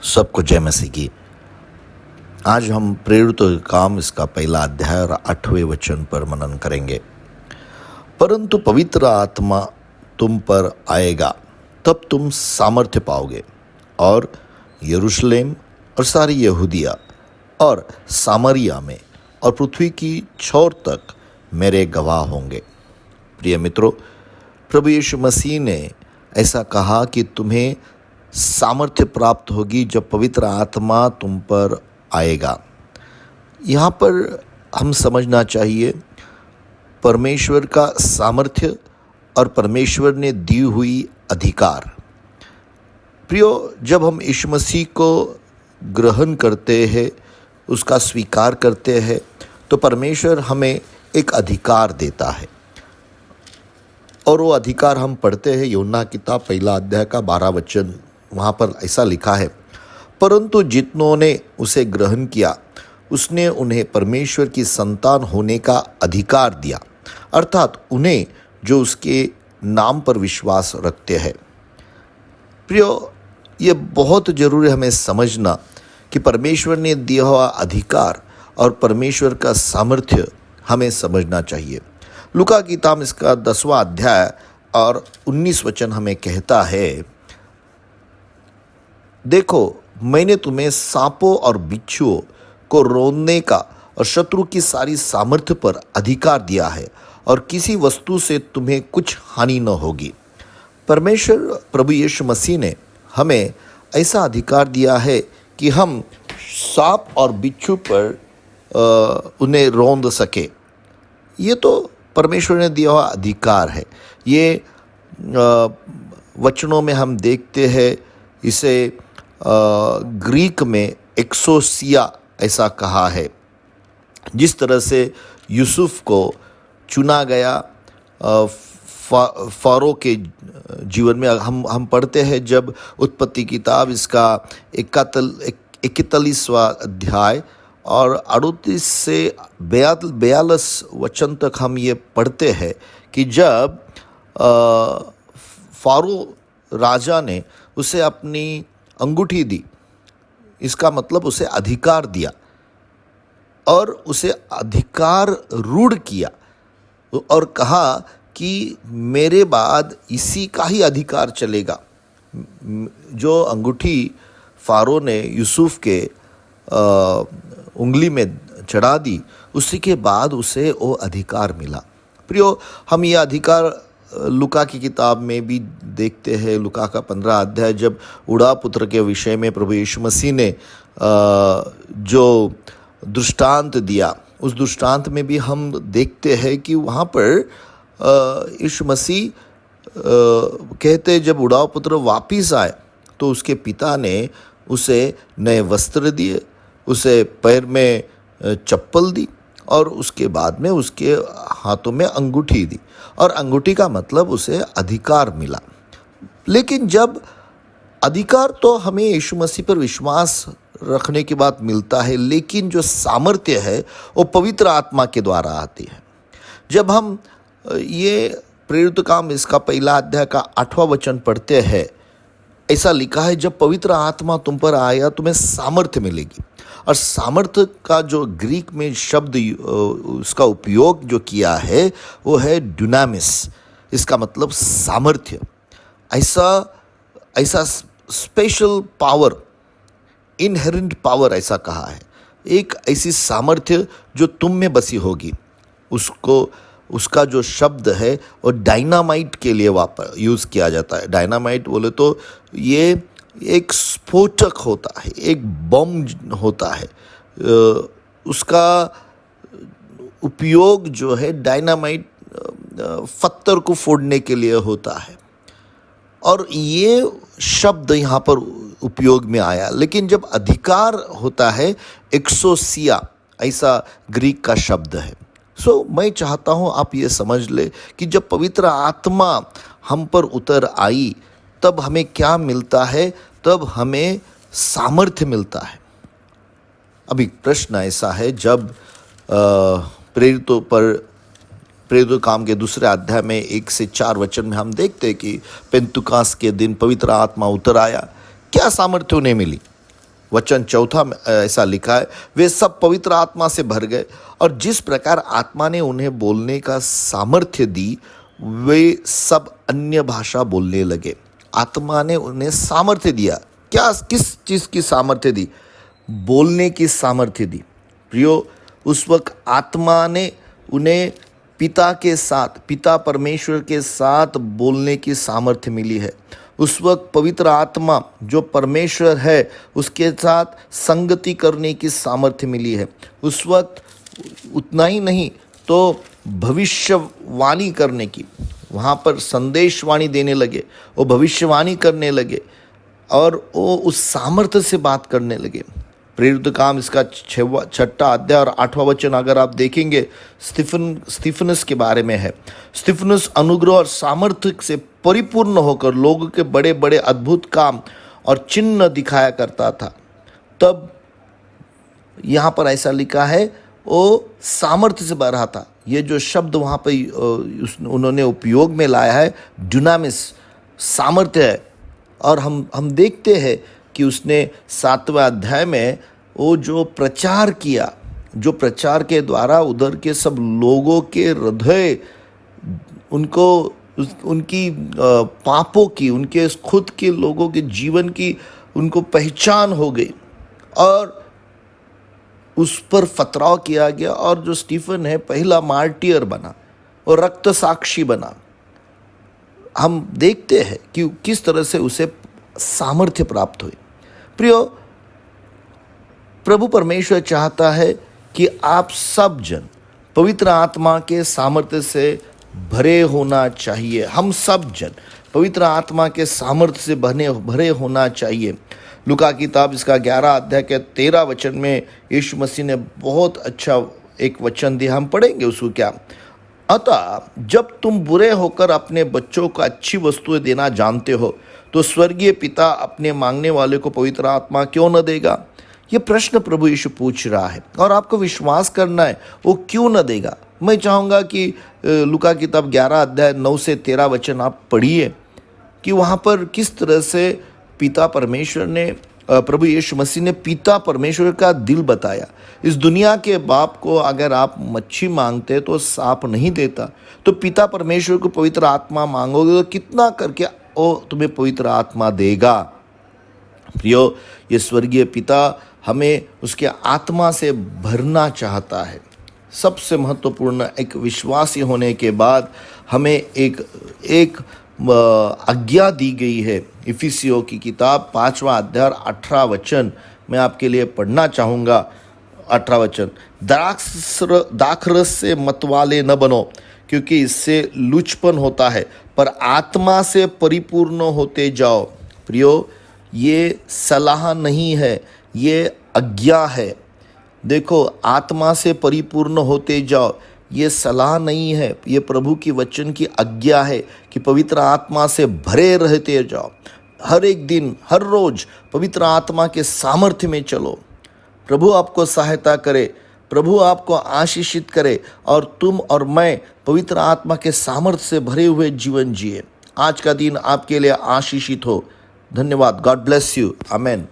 सबको जय मसीह की। आज हम प्रेरित काम इसका पहला अध्याय और 8वें वचन पर मनन करेंगे। परंतु पवित्र आत्मा तुम पर आएगा, तब तुम सामर्थ्य पाओगे और यरूशलेम और सारी यहूदिया और सामरिया में और पृथ्वी की छोर तक मेरे गवाह होंगे। प्रिय मित्रों, प्रभु यीशु मसीह ने ऐसा कहा कि तुम्हें सामर्थ्य प्राप्त होगी जब पवित्र आत्मा तुम पर आएगा। यहाँ पर हम समझना चाहिए परमेश्वर का सामर्थ्य और परमेश्वर ने दी हुई अधिकार। प्रियो, जब हम यीशु मसीह को ग्रहण करते हैं, उसका स्वीकार करते हैं, तो परमेश्वर हमें एक अधिकार देता है। और वो अधिकार हम पढ़ते हैं यूहन्ना किताब पहला अध्याय का 12 वचन। वहाँ पर ऐसा लिखा है, परंतु जितनों ने उसे ग्रहण किया उसने उन्हें परमेश्वर की संतान होने का अधिकार दिया, अर्थात उन्हें जो उसके नाम पर विश्वास रखते हैं। प्रियो, ये बहुत ज़रूरी हमें समझना कि परमेश्वर ने दिया हुआ अधिकार और परमेश्वर का सामर्थ्य हमें समझना चाहिए। लूका की किताब इसका 10वां अध्याय और 19 वचन हमें कहता है, देखो मैंने तुम्हें सांपों और बिच्छुओं को रौंदने का और शत्रु की सारी सामर्थ्य पर अधिकार दिया है और किसी वस्तु से तुम्हें कुछ हानि न होगी। परमेश्वर प्रभु यीशु मसीह ने हमें ऐसा अधिकार दिया है कि हम सांप और बिच्छू पर उन्हें रौंद सके। ये तो परमेश्वर ने दिया हुआ अधिकार है। ये वचनों में हम देखते हैं, इसे ग्रीक में एक्सोसिया ऐसा कहा है। जिस तरह से यूसुफ को चुना गया फ़ारो के जीवन में, हम पढ़ते हैं जब उत्पत्ति किताब इसका 41वां अध्याय और 38 से 42 वचन तक हम ये पढ़ते हैं कि जब फ़ारो राजा ने उसे अपनी अंगूठी दी, इसका मतलब उसे अधिकार दिया और उसे अधिकार रूढ़ किया और कहा कि मेरे बाद इसी का ही अधिकार चलेगा। जो अंगूठी फ़ारो ने यूसुफ के उंगली में चढ़ा दी, उसी के बाद उसे वो अधिकार मिला। प्रियो, हम ये अधिकार लूका की किताब में भी देखते हैं। लूका का 15 अध्याय जब उड़ा पुत्र के विषय में प्रभु यीशु मसीह ने जो दृष्टांत दिया, उस दृष्टांत में भी हम देखते हैं कि वहाँ पर यीशु मसीह कहते जब उड़ाव पुत्र वापिस आए तो उसके पिता ने उसे नए वस्त्र दिए, उसे पैर में चप्पल दी और उसके बाद में उसके हाथों में अंगूठी दी। और अंगूठी का मतलब उसे अधिकार मिला। लेकिन जब अधिकार तो हमें यीशु मसीह पर विश्वास रखने के बाद मिलता है, लेकिन जो सामर्थ्य है वो पवित्र आत्मा के द्वारा आती है। जब हम ये प्रेरित काम इसका पहला अध्याय का 8वां वचन पढ़ते हैं, ऐसा लिखा है, जब पवित्र आत्मा तुम पर आया तुम्हें सामर्थ्य मिलेगी। और सामर्थ्य का जो ग्रीक में शब्द उसका उपयोग जो किया है वो है डुनामिस। इसका मतलब सामर्थ्य, ऐसा स्पेशल पावर, इनहेरेंट पावर ऐसा कहा है। एक ऐसी सामर्थ्य जो तुम में बसी होगी। उसका जो शब्द है वो डायनामाइट के लिए यूज़ किया जाता है। डायनामाइट बोले तो ये एक स्फोटक होता है, एक बम होता है। उसका उपयोग जो है डायनामाइट पत्थर को फोड़ने के लिए होता है। और ये शब्द यहाँ पर उपयोग में आया। लेकिन जब अधिकार होता है, एक्सोसिया ऐसा ग्रीक का शब्द है। मैं चाहता हूँ आप ये समझ ले कि जब पवित्र आत्मा हम पर उतर आई तब हमें क्या मिलता है, तब हमें सामर्थ्य मिलता है। अभी प्रश्न ऐसा है, जब प्रेरितों काम के दूसरे अध्याय में 1 से 4 वचन में हम देखते हैं कि पेंतुकास के दिन पवित्र आत्मा उतर आया। क्या सामर्थ्य उन्हें मिली? वचन 4 में ऐसा लिखा है, वे सब पवित्र आत्मा से भर गए और जिस प्रकार आत्मा ने उन्हें बोलने का सामर्थ्य दी वे सब अन्य भाषा बोलने लगे। आत्मा ने उन्हें सामर्थ्य दिया। क्या, किस चीज़ की सामर्थ्य दी? बोलने की सामर्थ्य दी। प्रियो, उस वक्त आत्मा ने उन्हें पिता परमेश्वर के साथ बोलने की सामर्थ्य मिली है। उस वक्त पवित्र आत्मा जो परमेश्वर है उसके साथ संगति करने की सामर्थ्य मिली है। उस वक्त उतना ही नहीं तो भविष्यवाणी करने की, वहाँ पर संदेशवाणी देने लगे, वो भविष्यवाणी करने लगे और वो उस सामर्थ्य से बात करने लगे। प्रेरित काम इसका 6वां अध्याय और 8वां वचन अगर आप देखेंगे, स्तिफनुस के बारे में है। स्तिफनुस अनुग्रह और सामर्थ्य से परिपूर्ण होकर लोगों के बड़े बड़े अद्भुत काम और चिन्ह दिखाया करता था। तब यहाँ पर ऐसा लिखा है, वो सामर्थ्य से भरा था। ये जो शब्द वहाँ पर उन्होंने उपयोग में लाया है, डुनामिस, सामर्थ्य है। और हम देखते हैं कि उसने 7वें अध्याय में वो जो प्रचार किया, जो प्रचार के द्वारा उधर के सब लोगों के हृदय, उनको उनकी पापों की, उनके खुद के लोगों के जीवन की उनको पहचान हो गई और उस पर पथराव किया गया और जो स्टीफन है पहला मार्टियर बना और रक्त साक्षी बना। हम देखते हैं कि किस तरह से उसे सामर्थ्य प्राप्त हुई। प्रियो, प्रभु परमेश्वर चाहता है कि आप सब जन पवित्र आत्मा के सामर्थ्य से भरे होना चाहिए। हम सब जन पवित्र आत्मा के सामर्थ्य से भरे होना चाहिए। लूका की किताब इसका 11 अध्याय के 13 वचन में यीशु मसीह ने बहुत अच्छा एक वचन दिया, हम पढ़ेंगे उसको। क्या? अतः जब तुम बुरे होकर अपने बच्चों को अच्छी वस्तुएं देना जानते हो तो स्वर्गीय पिता अपने मांगने वाले को पवित्र आत्मा क्यों न देगा? ये प्रश्न प्रभु यीशु पूछ रहा है और आपको विश्वास करना है, वो क्यों न देगा। मैं चाहूँगा कि लूका की किताब 11 अध्याय 9 से 13 वचन आप पढ़िए कि वहाँ पर किस तरह से पिता परमेश्वर ने, प्रभु यीशु मसीह ने पिता परमेश्वर का दिल बताया। इस दुनिया के बाप को अगर आप मच्छी मांगते तो सांप नहीं देता, तो पिता परमेश्वर को पवित्र आत्मा मांगोगे तो कितना करके वो तुम्हें पवित्र आत्मा देगा। प्रियो, ये स्वर्गीय पिता हमें उसके आत्मा से भरना चाहता है। सबसे महत्वपूर्ण, एक विश्वासी होने के बाद हमें एक आज्ञा दी गई है। इफिसियों की किताब 5वां अध्याय 18 वचन मैं आपके लिए पढ़ना चाहूँगा। 18 वचन, दाखरस से मतवाले न बनो क्योंकि इससे लुचपन होता है, पर आत्मा से परिपूर्ण होते जाओ। प्रियो, ये सलाह नहीं है, ये आज्ञा है। देखो, आत्मा से परिपूर्ण होते जाओ, ये सलाह नहीं है, ये प्रभु की वचन की आज्ञा है कि पवित्र आत्मा से भरे रहते जाओ। हर एक दिन, हर रोज पवित्र आत्मा के सामर्थ्य में चलो। प्रभु आपको सहायता करे, प्रभु आपको आशीषित करे और तुम और मैं पवित्र आत्मा के सामर्थ्य से भरे हुए जीवन जिए। आज का दिन आपके लिए आशीषित हो। धन्यवाद। God bless you. आमेन।